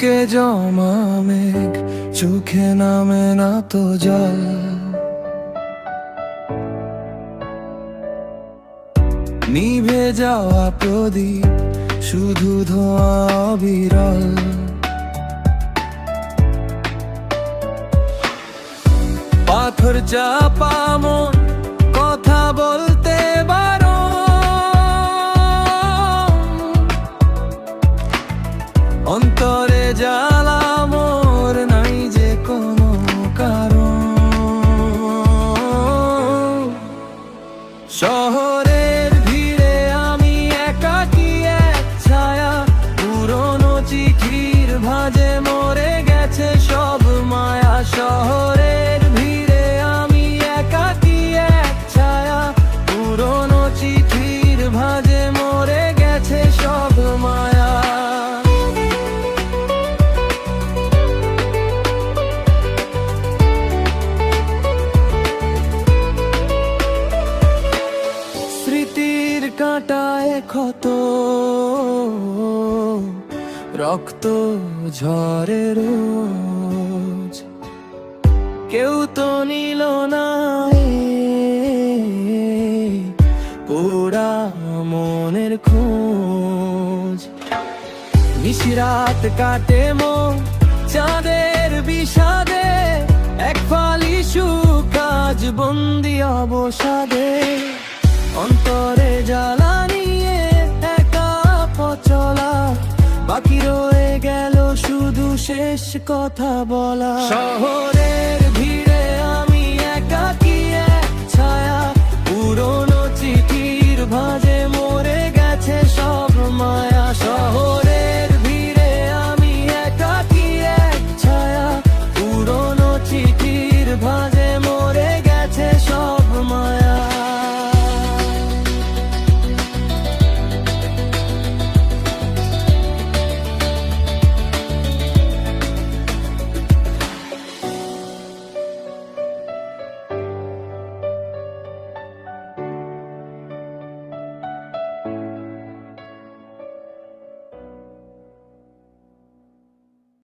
বুকে জমা মেঘ, চোখে নামে না তো জল। নিভে যাওয়া প্রদীপ, শুধু ধোঁয়া অবিরল। পাথর চাপা মন, কথা বলতে বারণ। অন্তরে জ্বালা মোর, নাই যে কোনো কারণ। শহরের ভিড়ে আমি একাকী এক ছায়া, পুরনো চিঠির ভাঁজে মরে গেছে সব মায়া। শহরের ভিড়ে আমি একাকী এক ছায়া, পুরনো চিঠির ভাঁজে মরে গেছে সব মায়া। স্মৃতির কাঁটায় ক্ষত, রক্ত ঝরে রোজ। কেউ তো নিল না পোড়া মনের খোঁজ। নিশিরাত কাটে মন চাঁদের বিষাদে, এক ফালি সুখ আজ বন্দি অবসাদে। অন্তরে জ্বালা নিয়ে একা পথ চলা, বাকি রয়ে গেল শুধু শেষ কথা বলা। শহর